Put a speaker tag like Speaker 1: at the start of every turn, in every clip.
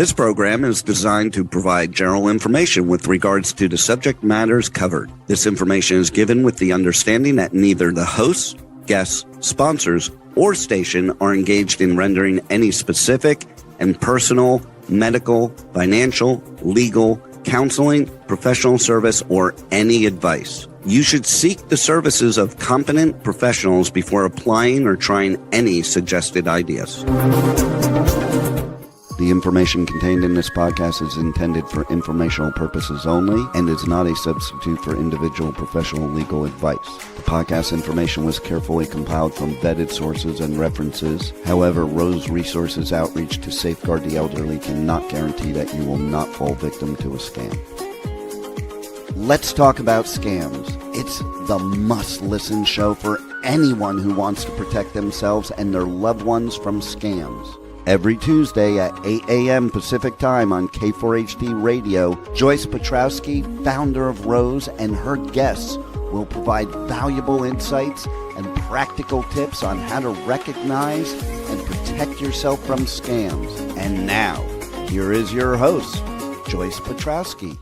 Speaker 1: This program is designed to provide general information with regards to the subject matters covered. This information is given with the understanding that neither the hosts, guests, sponsors, or station are engaged in rendering any specific and personal, medical, financial, legal, counseling, professional service, or any advice. You should seek the services of competent professionals before applying or trying any suggested ideas. The information contained in this podcast is intended for informational purposes only and is not a substitute for individual professional legal advice. The podcast information was carefully compiled from vetted sources and references. However, R.O.S.E Resources Outreach to Safeguard the Elderly cannot guarantee that you will not fall victim to a scam. Let's talk about scams. It's the must-listen show for anyone who wants to protect themselves and their loved ones from scams. Every Tuesday at 8 a.m. Pacific Time on K4HD Radio, Joyce Petrowski, founder of R.O.S E, and her guests will provide valuable insights and practical tips on how to recognize and protect yourself from scams. And now, here is your host, Joyce Petrowski.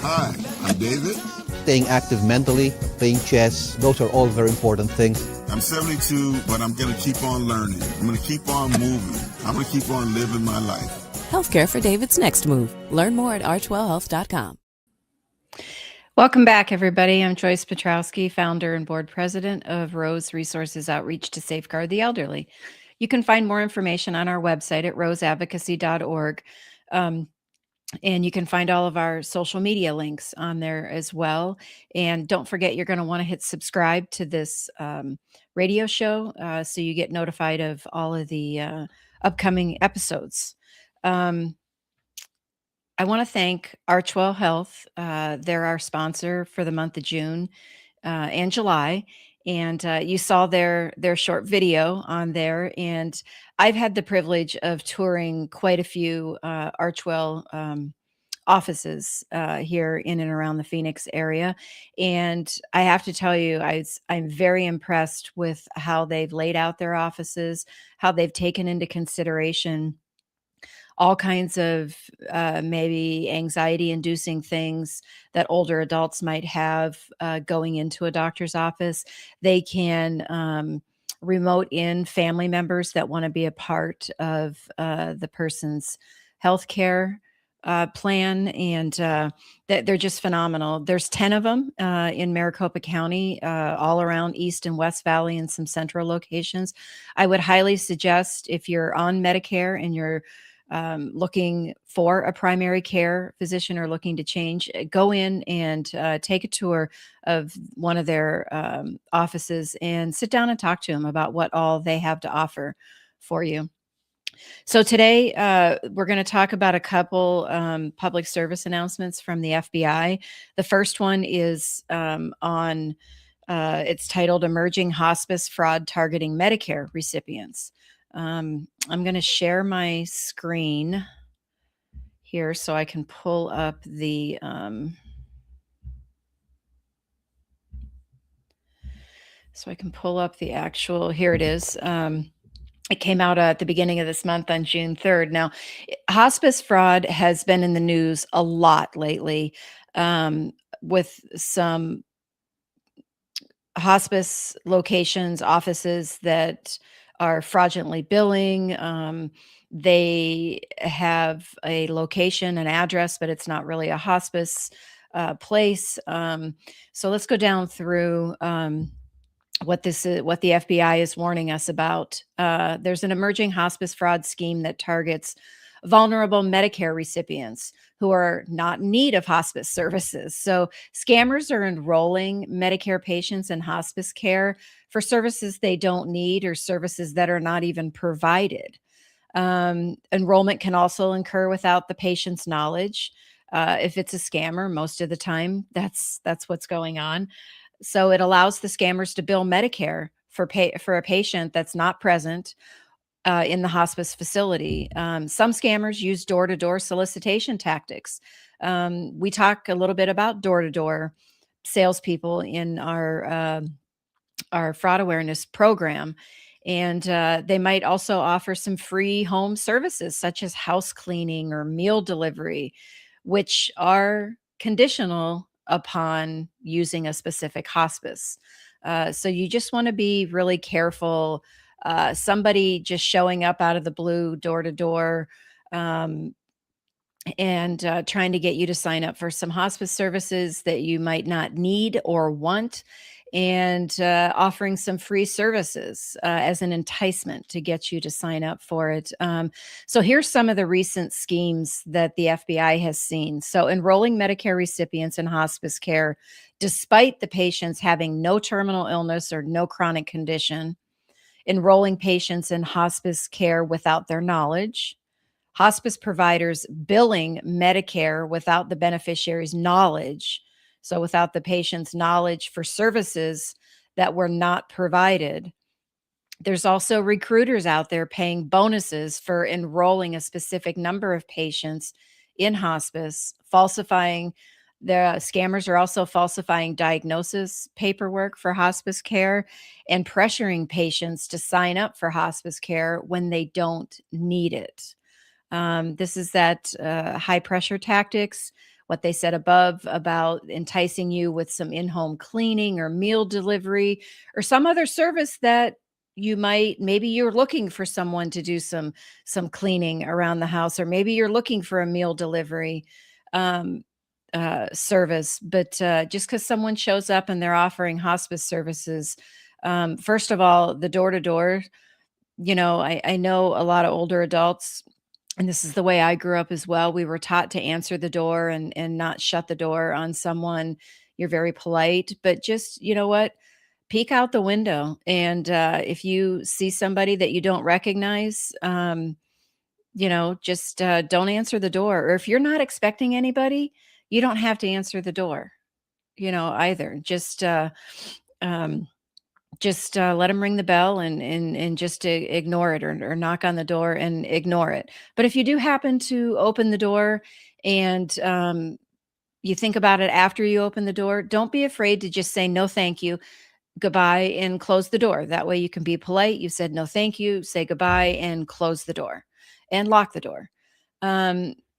Speaker 2: Hi, I'm David.
Speaker 3: Staying active mentally, playing chess, those are all very important things.
Speaker 2: I'm 72, but I'm going to keep on learning. I'm going to keep on moving. I'm going to keep on living my life.
Speaker 4: Healthcare for David's next move. Learn more at r12health.com.
Speaker 5: Welcome back, everybody. I'm Joyce Petrowski, founder and board president of R.O.S.E Resources Outreach to Safeguard the Elderly. You can find more information on our website at roseadvocacy.org. And you can find all of our social media links on there as well. And don't forget, you're going to want to hit subscribe to this radio show so you get notified of all of the upcoming episodes. I want to thank R.O.S.E Health. They're our sponsor for the month of June and July. And you saw their short video on there. And I've had the privilege of touring quite a few R.O.S.E offices here in and around the Phoenix area. And I have to tell you, I'm very impressed with how they've laid out their offices, how they've taken into consideration all kinds of maybe anxiety-inducing things that older adults might have going into a doctor's office. They can remote in family members that want to be a part of the person's healthcare plan, and they're just phenomenal. There's 10 of them in Maricopa County, all around East and West Valley, and some central locations. I would highly suggest, if you're on Medicare and you're looking for a primary care physician or looking to change, go in and take a tour of one of their offices and sit down and talk to them about what all they have to offer for you. So today we're going to talk about a couple public service announcements from the FBI. The first one is it's titled Emerging Hospice Fraud Targeting Medicare Recipients. I'm going to share my screen here so I can pull up the actual, here it is. It came out at the beginning of this month on June 3rd. Now, hospice fraud has been in the news a lot lately with some hospice locations, offices that are fraudulently billing. They have a location, an address, but it's not really a hospice place. So let's go down through what this is, what the FBI is warning us about. There's an emerging hospice fraud scheme that targets vulnerable Medicare recipients who are not in need of hospice services. So scammers are enrolling Medicare patients in hospice care for services they don't need or services that are not even provided. Enrollment can also occur without the patient's knowledge. If it's a scammer, most of the time that's what's going on. So it allows the scammers to bill Medicare for a patient that's not present in the hospice facility. Some scammers use door-to-door solicitation tactics. We talk a little bit about door-to-door salespeople in our fraud awareness program. And they might also offer some free home services such as house cleaning or meal delivery, which are conditional upon using a specific hospice. So you just want to be really careful. Somebody just showing up out of the blue, door to door, um, and trying to get you to sign up for some hospice services that you might not need or want, and offering some free services as an enticement to get you to sign up for it. So, here's some of the recent schemes that the FBI has seen. So, enrolling Medicare recipients in hospice care, despite the patients having no terminal illness or no chronic condition, enrolling patients in hospice care without their knowledge, hospice providers billing Medicare without the beneficiary's knowledge, so without the patient's knowledge for services that were not provided. There's also recruiters out there paying bonuses for enrolling a specific number of patients in hospice, falsifying. The scammers are also falsifying diagnosis paperwork for hospice care and pressuring patients to sign up for hospice care when they don't need it. This is that high pressure tactics, what they said above about enticing you with some in home cleaning or meal delivery or some other service that maybe you're looking for someone to do some cleaning around the house, or maybe you're looking for a meal delivery um, service. But just because someone shows up and they're offering hospice services, first of all, the door to door, I know a lot of older adults, and this is the way I grew up as well. We were taught to answer the door and not shut the door on someone. You're very polite, but just, you know what? Peek out the window. And if you see somebody that you don't recognize, just don't answer the door. Or if you're not expecting anybody, you don't have to answer the door, either. Um, just let them ring the bell and just ignore it, or knock on the door and ignore it. But if you do happen to open the door and you think about it after you open the door, don't be afraid to just say no thank you, goodbye, and close the door. That way you can be polite. You said no thank you, say goodbye, and close the door and lock the door.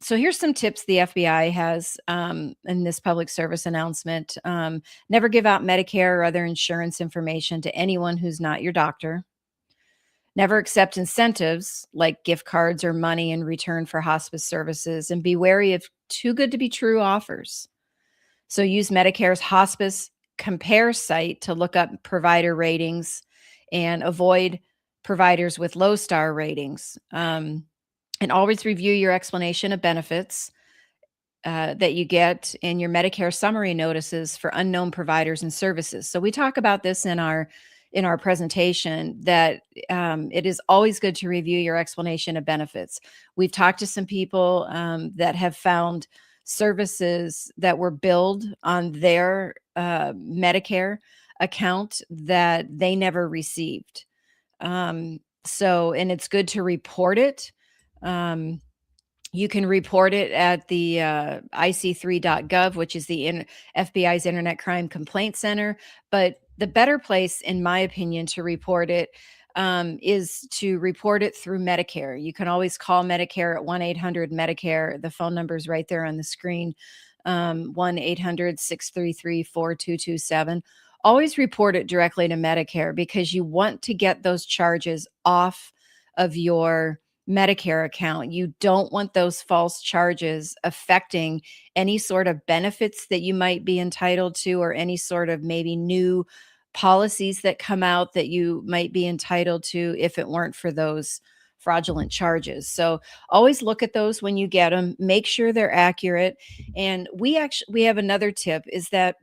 Speaker 5: So here's some tips the FBI has in this public service announcement. Never give out Medicare or other insurance information to anyone who's not your doctor. Never accept incentives like gift cards or money in return for hospice services, and be wary of too good to be true offers. So use Medicare's hospice compare site to look up provider ratings and avoid providers with low star ratings. And always review your explanation of benefits that you get in your Medicare summary notices for unknown providers and services. So we talk about this in our presentation, that it is always good to review your explanation of benefits. We've talked to some people that have found services that were billed on their Medicare account that they never received. And it's good to report it. You can report it at the ic3.gov, which is the FBI's Internet Crime Complaint Center. But the better place, in my opinion, to report it is to report it through Medicare. You can always call Medicare at 1-800-MEDICARE. The phone number is right there on the screen, 1-800-633-4227. Always report it directly to Medicare, because you want to get those charges off of your Medicare account. You don't want those false charges affecting any sort of benefits that you might be entitled to, or any sort of maybe new policies that come out that you might be entitled to if it weren't for those fraudulent charges. So always look at those when you get them, make sure they're accurate. And we have another tip, is that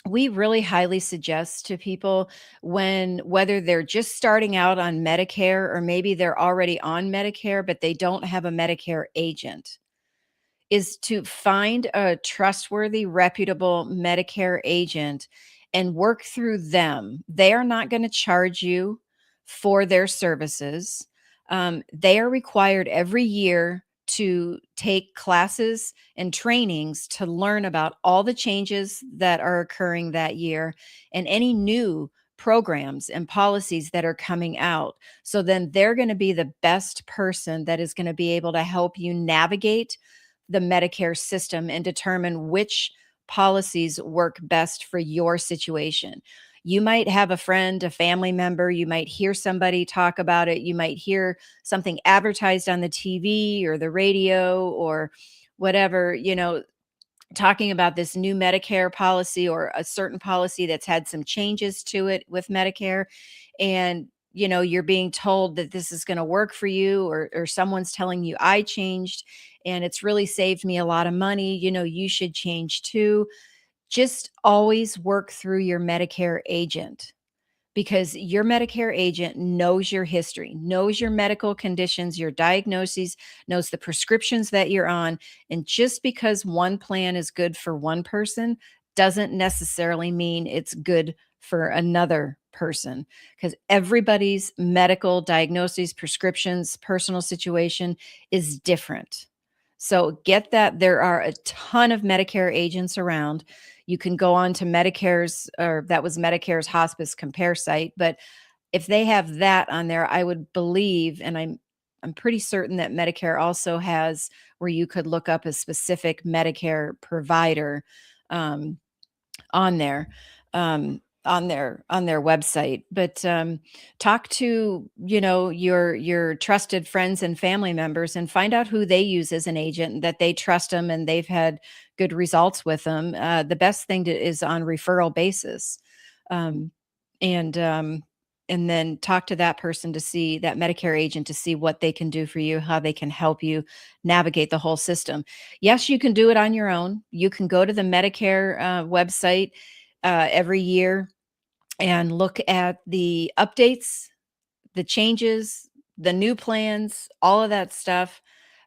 Speaker 5: we really highly suggest to people, whether they're just starting out on Medicare or maybe they're already on Medicare but they don't have a Medicare agent, is to find a trustworthy, reputable Medicare agent and work through them. They are not going to charge you for their services. They are required every year to take classes and trainings to learn about all the changes that are occurring that year and any new programs and policies that are coming out. So then they're going to be the best person that is going to be able to help you navigate the Medicare system and determine which policies work best for your situation. You might have a friend, a family member, you might hear somebody talk about it, you might hear something advertised on the TV or the radio or whatever, talking about this new Medicare policy or a certain policy that's had some changes to it with Medicare. And, you're being told that this is going to work for you, or someone's telling you, I changed and it's really saved me a lot of money. You should change too. Just always work through your Medicare agent, because your Medicare agent knows your history, knows your medical conditions, your diagnoses, knows the prescriptions that you're on. And just because one plan is good for one person doesn't necessarily mean it's good for another person, because everybody's medical diagnoses, prescriptions, personal situation is different. So get that. There are a ton of Medicare agents around. You can go on to Medicare's, or that was Medicare's Hospice Compare site. But if they have that on there, I would believe, and I'm pretty certain that Medicare also has where you could look up a specific Medicare provider um, on there. On their website. But talk to your trusted friends and family members and find out who they use as an agent, that they trust them and they've had good results with them. The best thing is on referral basis. um, and and then talk to that person, to see that Medicare agent, to see what they can do for you, how they can help you navigate the whole system. Yes, you can do it on your own. You can go to the Medicare website every year and look at the updates, the changes, the new plans, all of that stuff.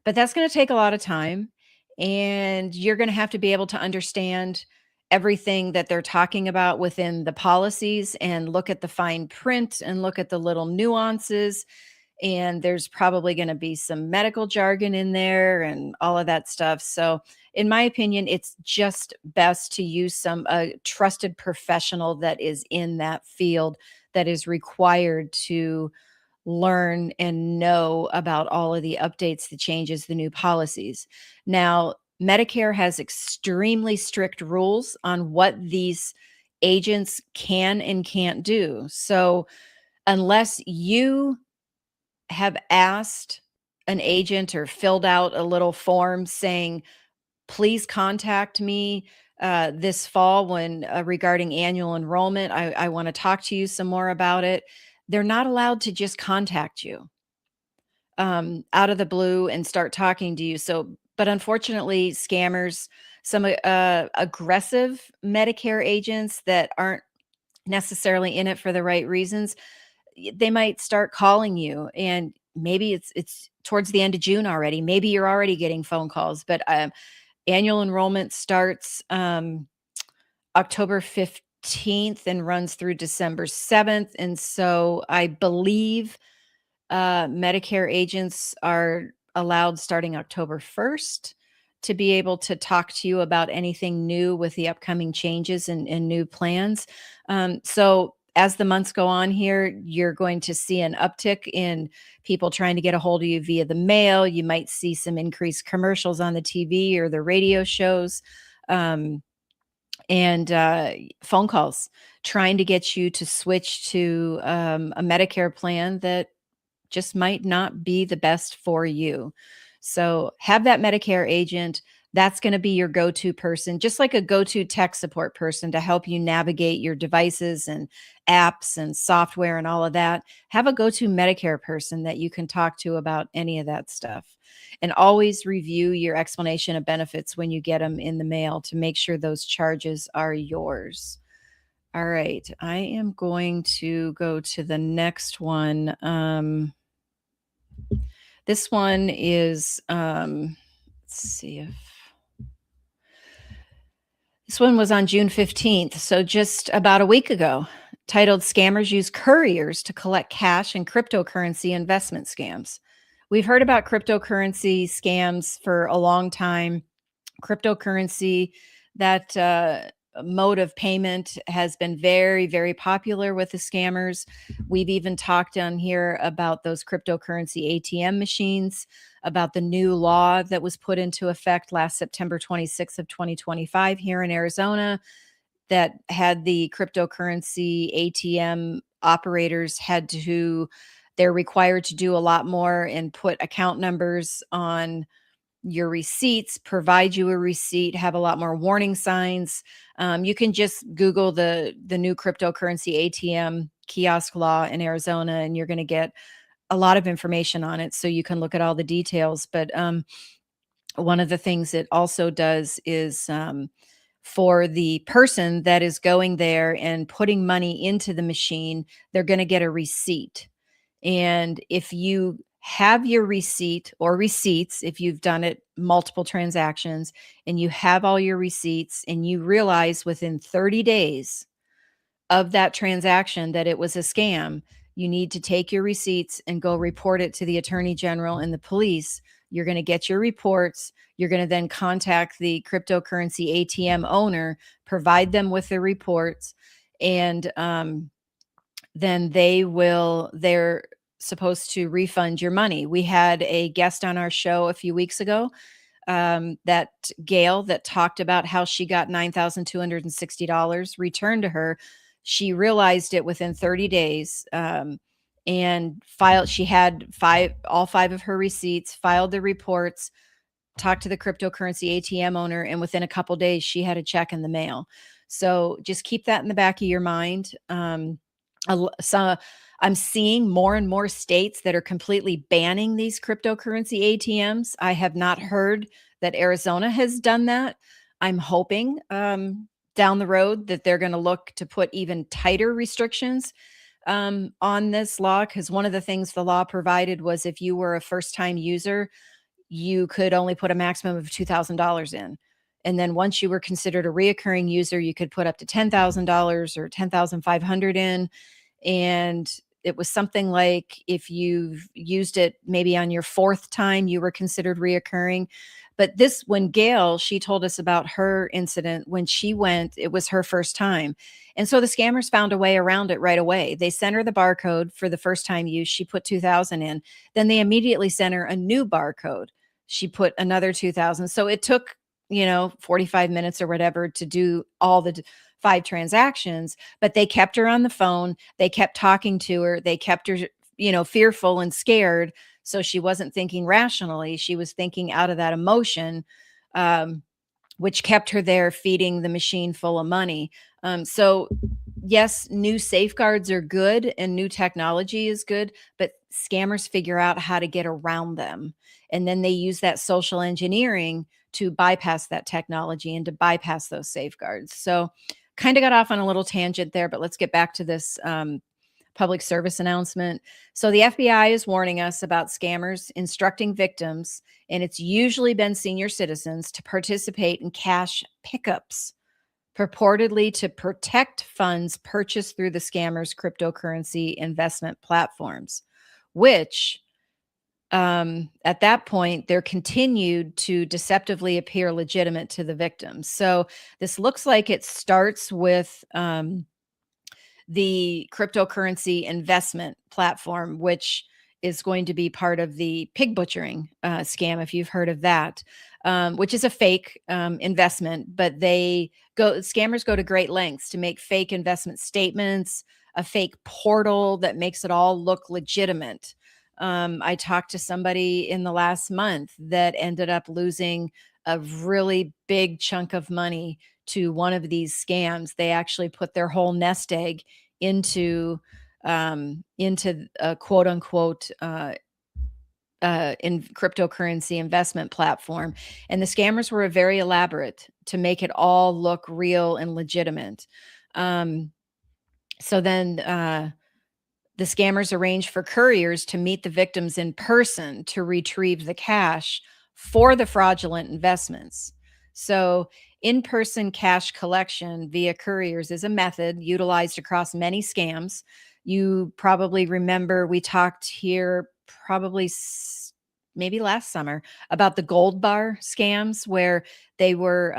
Speaker 5: But that's going to take a lot of time. And you're going to have to be able to understand everything that they're talking about within the policies and look at the fine print and look at the little nuances. And there's probably going to be some medical jargon in there and all of that stuff. So, in my opinion, it's just best to use some trusted professional that is in that field, that is required to learn and know about all of the updates, the changes, the new policies. Now, Medicare has extremely strict rules on what these agents can and can't do. So, unless you have asked an agent or filled out a little form saying, please contact me this fall when regarding annual enrollment, I want to talk to you some more about it. They're not allowed to just contact you out of the blue and start talking to you. So, but unfortunately, scammers, some aggressive Medicare agents that aren't necessarily in it for the right reasons, they might start calling you, and maybe it's towards the end of June already. Maybe you're already getting phone calls, but annual enrollment starts October 15th and runs through December 7th. And so I believe Medicare agents are allowed starting October 1st to be able to talk to you about anything new with the upcoming changes and new plans. So as the months go on here, you're going to see an uptick in people trying to get a hold of you via the mail. You might see some increased commercials on the TV or the radio shows, and phone calls trying to get you to switch to a Medicare plan that just might not be the best for you. So have that Medicare agent. That's going to be your go-to person, just like a go-to tech support person to help you navigate your devices and apps and software and all of that. Have a go-to Medicare person that you can talk to about any of that stuff. And always review your explanation of benefits when you get them in the mail to make sure those charges are yours. All right, I am going to go to the next one. This one is, let's see if this one was on June 15th, so just about a week ago, titled Scammers Use Couriers to Collect Cash and Cryptocurrency Investment Scams. We've heard about cryptocurrency scams for a long time. Cryptocurrency, that mode of payment has been very, very popular with the scammers. We've even talked on here about those cryptocurrency ATM machines, about the new law that was put into effect last September 26th of 2025 here in Arizona that had the cryptocurrency ATM operators they're required to do a lot more and put account numbers on your receipts, provide you a receipt, have a lot more warning signs. You can just Google the new cryptocurrency ATM kiosk law in Arizona, and you're going to get a lot of information on it, so you can look at all the details. But one of the things it also does is for the person that is going there and putting money into the machine, they're going to get a receipt. And if you have your receipt or receipts, if you've done it multiple transactions and you have all your receipts and you realize within 30 days of that transaction that it was a scam, you need to take your receipts and go report it to the attorney general and the police. You're going to get your reports. You're going to then contact the cryptocurrency ATM owner, provide them with the reports, and then they're supposed to refund your money. We had a guest on our show a few weeks ago, that Gail, that talked about how she got $9,260 returned to her. She realized it within 30 days, and she had all five of her receipts, filed the reports, talked to the cryptocurrency ATM owner, and within a couple days she had a check in the mail. So just keep that in the back of your mind. So I'm seeing more and more states that are completely banning these cryptocurrency ATMs. I have not heard that Arizona has done that. I'm hoping down the road that they're going to look to put even tighter restrictions on this law, because one of the things the law provided was if you were a first-time user, you could only put a maximum of $2,000 in. And then once you were considered a reoccurring user, you could put up to $10,000 or $10,500 in. And it was something like if you've used it maybe on your fourth time, you were considered reoccurring. But when Gail, she told us about her incident when she went, it was her first time. And so the scammers found a way around it right away. They sent her the barcode for the first time use. She put 2,000 in. Then they immediately sent her a new barcode. She put another 2,000. So it took, 45 minutes or whatever to do all the 5 transactions, but they kept her on the phone. They kept talking to her. They kept her, fearful and scared. So she wasn't thinking rationally. She was thinking out of that emotion, which kept her there feeding the machine full of money. So yes, new safeguards are good and new technology is good, but scammers figure out how to get around them. And then they use that social engineering to bypass that technology and to bypass those safeguards. So kind of got off on a little tangent there, but let's get back to this public service announcement. So the FBI is warning us about scammers instructing victims, and it's usually been senior citizens, to participate in cash pickups, purportedly to protect funds purchased through the scammers' cryptocurrency investment platforms, which at that point, they're continued to deceptively appear legitimate to the victims. So this looks like it starts with the cryptocurrency investment platform, which is going to be part of the pig butchering scam, if you've heard of that, which is a fake investment. But scammers go to great lengths to make fake investment statements, a fake portal that makes it all look legitimate. I talked to somebody in the last month that ended up losing a really big chunk of money to one of these scams. They actually put their whole nest egg into a quote unquote in cryptocurrency investment platform. And the scammers were very elaborate to make it all look real and legitimate. So then the scammers arranged for couriers to meet the victims in person to retrieve the cash for the fraudulent investments. So in-person cash collection via couriers is a method utilized across many scams. You probably remember we talked here probably maybe last summer, about the gold bar scams, where they were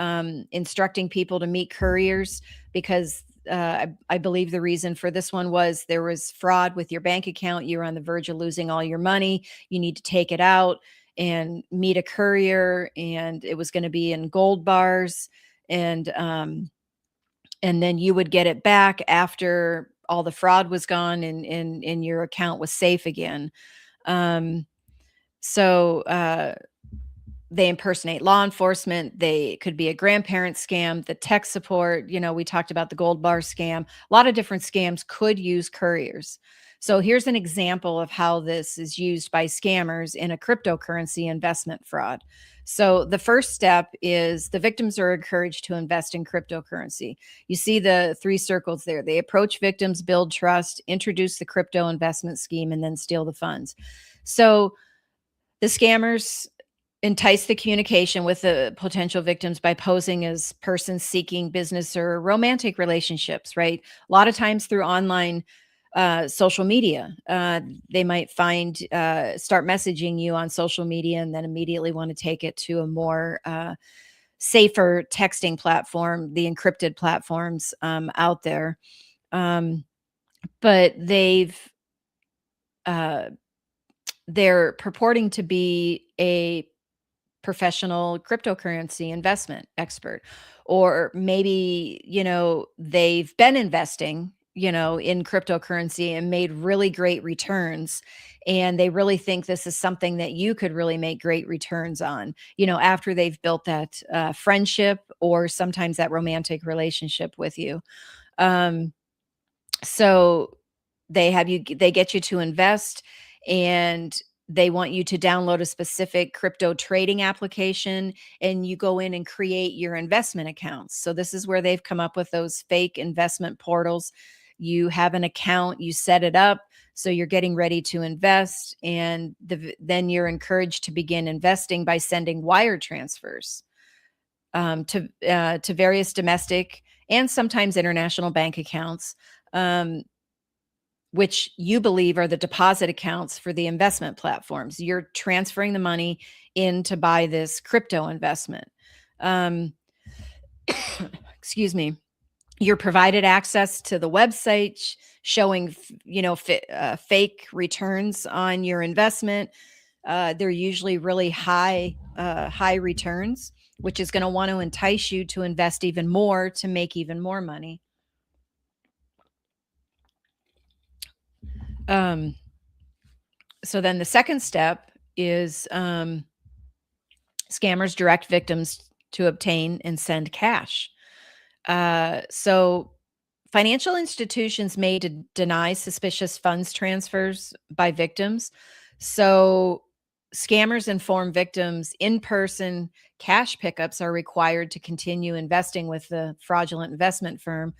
Speaker 5: instructing people to meet couriers because I believe the reason for this one was there was fraud with your bank account. You were on the verge of losing all your money. You need to take it out and meet a courier, and it was going to be in gold bars, and then you would get it back after all the fraud was gone and your account was safe again. Um, so they impersonate law enforcement. They could be a grandparent scam, the tech support. We talked about the gold bar scam. A lot of different scams could use couriers. So here's an example of how this is used by scammers in a cryptocurrency investment fraud. So the first step is the victims are encouraged to invest in cryptocurrency. You see the three circles there. They approach victims, build trust, introduce the crypto investment scheme, and then steal the funds. So the scammers entice the communication with the potential victims by posing as persons seeking business or romantic relationships, right? A lot of times through online social media, they might start messaging you on social media and then immediately want to take it to a more safer texting platform, the encrypted platforms out there. But they're purporting to be a professional cryptocurrency investment expert, or maybe they've been investing in cryptocurrency and made really great returns, and they really think this is something that you could really make great returns on after they've built that friendship or sometimes that romantic relationship with you. So they get you to invest, and they want you to download a specific crypto trading application, and you go in and create your investment accounts. So this is where they've come up with those fake investment portals. You have an account, you set it up, so you're getting ready to invest, and then you're encouraged to begin investing by sending wire transfers to various domestic and sometimes international bank accounts, which you believe are the deposit accounts for the investment platforms. You're transferring the money in to buy this crypto investment. Excuse me. You're provided access to the website showing, fake returns on your investment. They're usually really high returns, which is going to want to entice you to invest even more to make even more money. So then the second step is scammers direct victims to obtain and send cash. So financial institutions may deny suspicious funds transfers by victims. So scammers inform victims in-person cash pickups are required to continue investing with the fraudulent investment firm,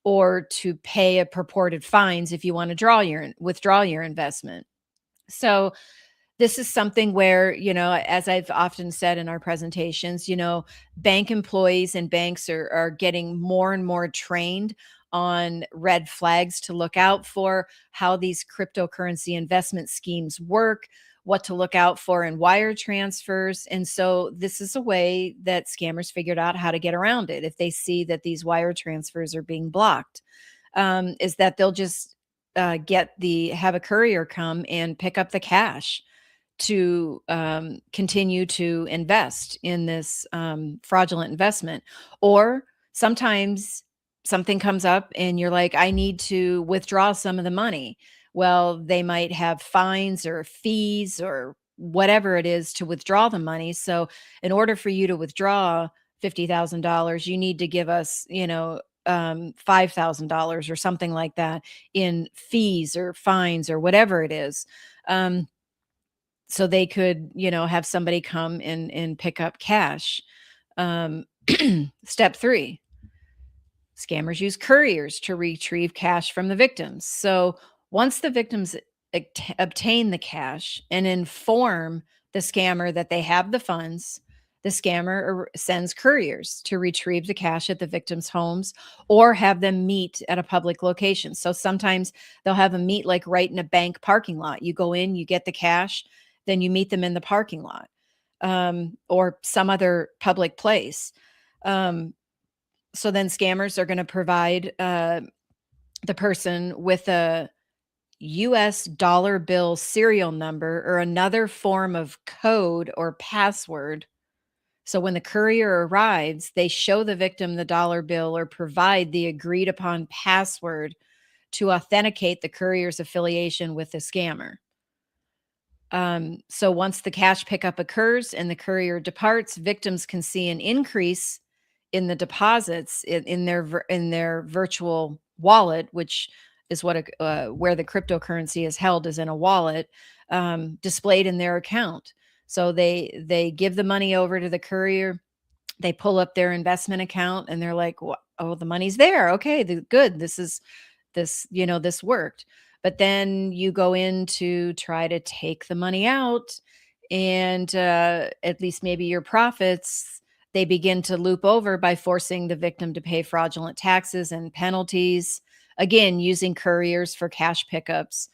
Speaker 5: or to pay a purported fines if you want to withdraw your investment. So this is something where, as I've often said in our presentations, bank employees and banks are getting more and more trained on red flags to look out for, how these cryptocurrency investment schemes work, what to look out for in wire transfers. And so this is a way that scammers figured out how to get around it. If they see that these wire transfers are being blocked, is that they'll just have a courier come and pick up the cash to continue to invest in this fraudulent investment. Or sometimes something comes up and you're like, I need to withdraw some of the money. Well, they might have fines or fees or whatever it is to withdraw the money. So in order for you to withdraw $50,000, you need to give us, $5,000 or something like that in fees or fines or whatever it is. So they could, have somebody come and pick up cash. Step 3, scammers use couriers to retrieve cash from the victims. So once the victims obtain the cash and inform the scammer that they have the funds, the scammer sends couriers to retrieve the cash at the victims' homes or have them meet at a public location. So sometimes they'll have them meet like right in a bank parking lot. You go in, you get the cash. then you meet them in the parking lot, or some other public place. So then scammers are going to provide the person with a US dollar bill serial number or another form of code or password. So when the courier arrives, they show the victim the dollar bill or provide the agreed upon password to authenticate the courier's affiliation with the scammer. So once the cash pickup occurs and the courier departs, victims can see an increase in the deposits in their virtual wallet, which is what where the cryptocurrency is held, is in a wallet, displayed in their account. So they give the money over to the courier. They pull up their investment account and they're like, "Oh, the money's there. Okay, good. This worked." But then you go in to try to take the money out, and at least maybe your profits, they begin to loop over by forcing the victim to pay fraudulent taxes and penalties, again, using couriers for cash pickups.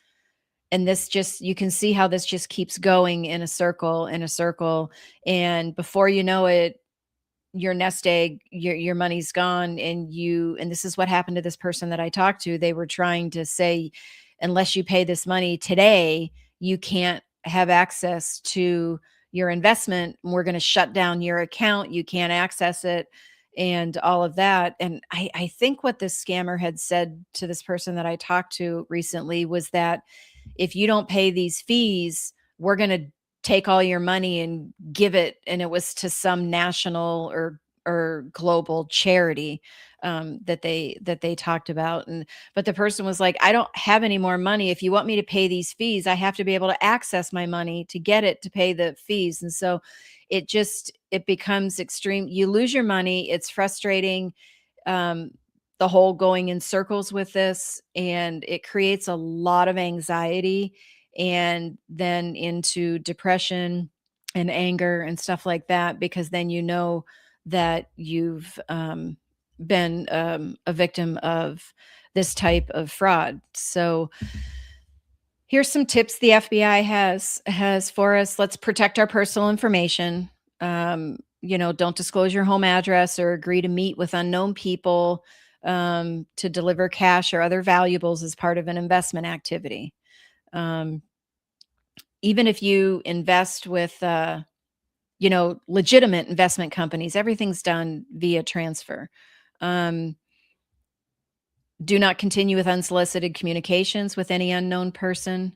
Speaker 5: And you can see how this just keeps going in a circle, in a circle. And before you know it, your nest egg, your money's gone. And this is what happened to this person that I talked to. They were trying to say, unless you pay this money today, you can't have access to your investment. We're going to shut down your account. You can't access it, and all of that. And I think what this scammer had said to this person that I talked to recently was that if you don't pay these fees, we're going to take all your money and give it. And it was to some national or global charity, that they talked about. But the person was like, I don't have any more money. If you want me to pay these fees, I have to be able to access my money to get it, to pay the fees. And so it becomes extreme. You lose your money. It's frustrating. The whole going in circles with this, and it creates a lot of anxiety, and then into depression and anger and stuff like that, because then you know that you've been a victim of this type of fraud. So here's some tips the FBI has for us. Let's protect our personal information. Don't disclose your home address or agree to meet with unknown people to deliver cash or other valuables as part of an investment activity. Even if you invest with, legitimate investment companies, everything's done via transfer. Do not continue with unsolicited communications with any unknown person.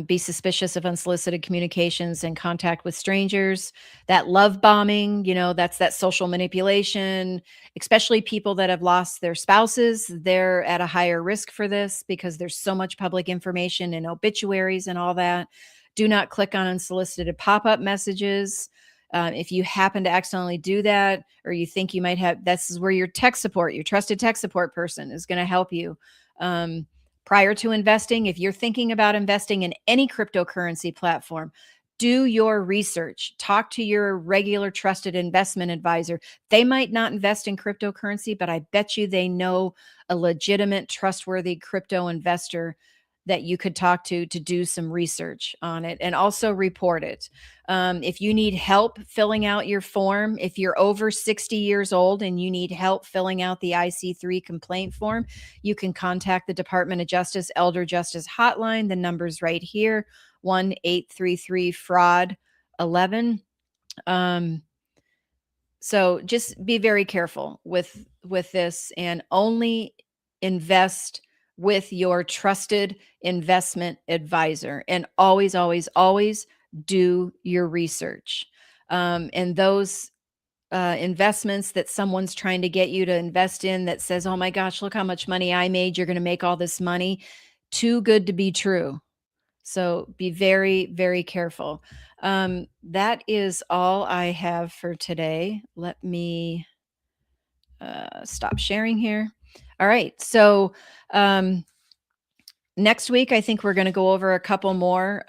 Speaker 5: Be suspicious of unsolicited communications and contact with strangers. That love bombing, that's that social manipulation, especially people that have lost their spouses. They're at a higher risk for this because there's so much public information and obituaries and all that. Do not click on unsolicited pop-up messages. If you happen to accidentally do that, or you think you might have, this is where your trusted tech support person is going to help you. Prior to investing, if you're thinking about investing in any cryptocurrency platform, do your research. Talk to your regular trusted investment advisor. They might not invest in cryptocurrency, but I bet you they know a legitimate, trustworthy crypto investor that you could talk to do some research on it, and also report it. If you need help filling out your form, if you're over 60 years old and you need help filling out the IC3 complaint form, you can contact the Department of Justice Elder Justice Hotline. The number's right here, 1-833-FRAUD-11. So just be very careful with this, and only invest with your trusted investment advisor, and always, always, always do your research. And those investments that someone's trying to get you to invest in that says, oh my gosh, look how much money I made, you're going to make all this money, too good to be true. So be very, very careful. That is all I have for today. Let me stop sharing here. All right. So next week, I think we're going to go over a couple more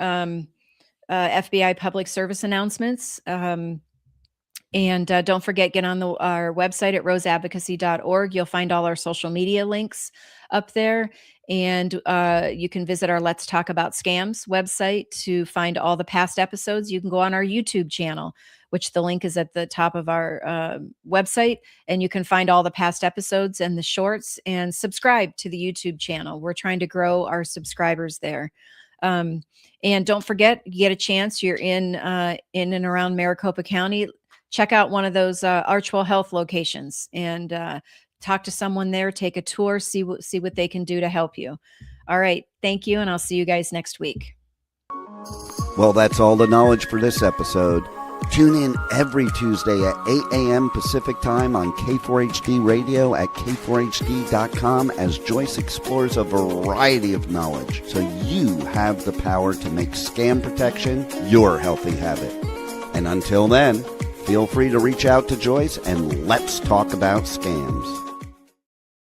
Speaker 5: FBI public service announcements. And don't forget, get on our website at roseadvocacy.org. You'll find all our social media links up there. And you can visit our Let's Talk About Scams website to find all the past episodes. You can go on our YouTube channel, which the link is at the top of our website. And you can find all the past episodes and the shorts, and subscribe to the YouTube channel. We're trying to grow our subscribers there. And don't forget, you get a chance, you're in and around Maricopa County, check out one of those Archwell Health locations and talk to someone there, take a tour, see what they can do to help you. All right. Thank you. And I'll see you guys next week.
Speaker 1: Well, that's all the knowledge for this episode. Tune in every Tuesday at 8 a.m. Pacific Time on K4HD Radio at k4hd.com as Joyce explores a variety of knowledge so you have the power to make scam protection your healthy habit. And until then, feel free to reach out to Joyce and let's talk about scams.